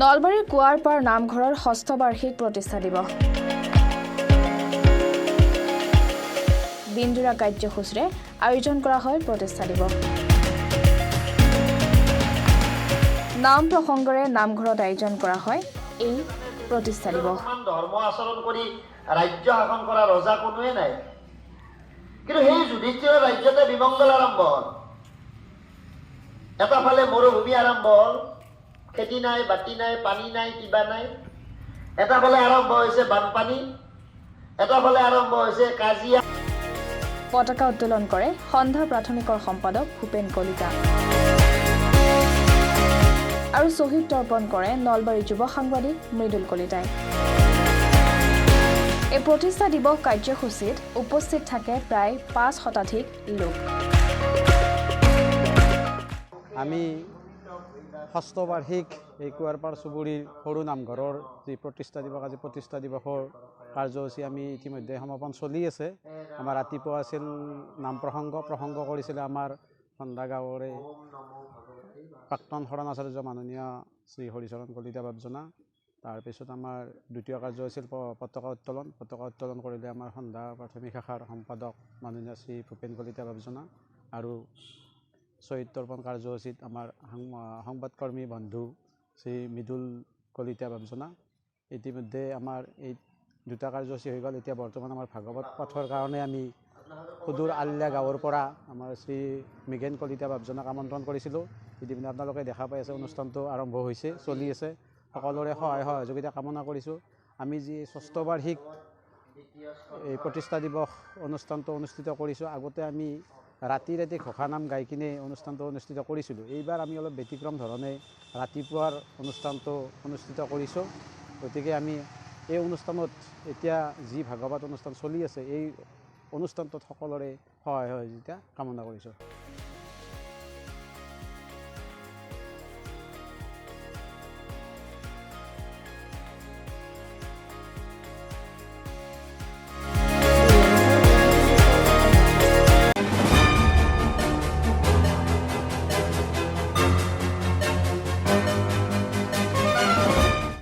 নলবাৰীৰ কুৱাৰপাৰ নামঘৰৰ ষষ্ঠ বাৰ্ষিক প্ৰতিষ্ঠা দিৱস দিনজোৰা কাৰ্যসূচীৰে আয়োজন কৰা হয় প্ৰতিষ্ঠা দিৱস। নাম প্ৰসংগৰে নামঘৰত আয়োজন কৰা হয় এই প্ৰতিষ্ঠা দিৱস। ধৰ্ম আচৰণ কৰি ৰাজ্য শাসন কৰা ৰজা কোনোৱে নাই, কিন্তু সেই যুধিষ্ঠিৰ ৰাজ্যতে বিমংগল আৰম্ভ হ'ল। এটা ফালে মৰুভূমি আৰম্ভ হ'ল, খেতি নাই, বাতি নাই, পানী নাই, কিবা নাই। এটা ফালে আৰম্ভ হৈছে বানপানী, এটা ফালে আৰম্ভ হৈছে কাজিয়া। পতাকা উত্তোলন কৰে সন্ধ্যা প্ৰাথমিকৰ সম্পাদক ভূপেন কলিতা আৰু শ্বহীদ তৰ্পণ কৰে নলবাৰী যুৱ সাংবাদিক মৃদুল কলিতাই। এই প্ৰতিষ্ঠা দিৱস কাৰ্যসূচীত উপস্থিত থাকে প্ৰায় ৫ শতাধিক লোক। আমি ষষ্ঠ বাৰ্ষিক এই কুৱাৰপাৰ চুবুৰীৰ সৰু নামঘৰৰ যি প্ৰতিষ্ঠা দিৱস, আজি প্ৰতিষ্ঠা দিৱসৰ কাৰ্যসূচী আমি ইতিমধ্যে সমাপন চলি আছে। আমাৰ ৰাতিপুৱা আছিল নাম প্ৰসংগ কৰিছিলে আমাৰ সন্ধ্যা গাঁৱৰে প্ৰাক্তন শৰণাচাৰ্য মাননীয় শ্ৰী হৰিচৰণ কলিতা বাবজনা। তাৰপিছত আমাৰ দ্বিতীয় কাৰ্য হৈছিল পতাকা উত্তোলন কৰিলে আমাৰ সন্ধ্যা প্ৰাথমিক শাখাৰ সম্পাদক মাননীয় শ্ৰী ভূপেন কলিতা বাবজনা। আৰু শ্বহীদ তৰ্পণ কাৰ্যসূচীত আমাৰ সংবাদকৰ্মী বন্ধু শ্ৰী মৃদুল কলিতা বাবজনা। ইতিমধ্যে আমাৰ এই দুটা কাৰ্যসূচী হৈ গ'ল। এতিয়া বৰ্তমান আমাৰ ভাগৱত পাঠৰ কাৰণে আমি সুদূৰ আল্লা গাঁৱৰ পৰা আমাৰ শ্ৰী মৃগেন কলিতা বাবজনাক আমন্ত্ৰণ কৰিছিলোঁ। ইতিমধ্যে আপোনালোকে দেখা পাই আছে অনুষ্ঠানটো আৰম্ভ হৈছে, চলি আছে। সকলোৰে সহায় সহযোগিতা কামনা কৰিছোঁ। আমি যি ষষ্ঠ বাৰ্ষিক এই প্ৰতিষ্ঠা দিৱস অনুষ্ঠানটো অনুষ্ঠিত কৰিছোঁ, আগতে আমি ৰাতি ঘোষা নাম গাই কিনে অনুষ্ঠানটো অনুষ্ঠিত কৰিছিলোঁ। এইবাৰ আমি অলপ ব্যতিক্ৰম ধৰণে ৰাতিপুৱাৰ অনুষ্ঠানটো অনুষ্ঠিত কৰিছোঁ। গতিকে আমি এই অনুষ্ঠানত এতিয়া যি ভাগৱত অনুষ্ঠান চলি আছে, এই অনুষ্ঠানটোত সকলোৰে সহায় সহযোগিতা কামনা কৰিছোঁ।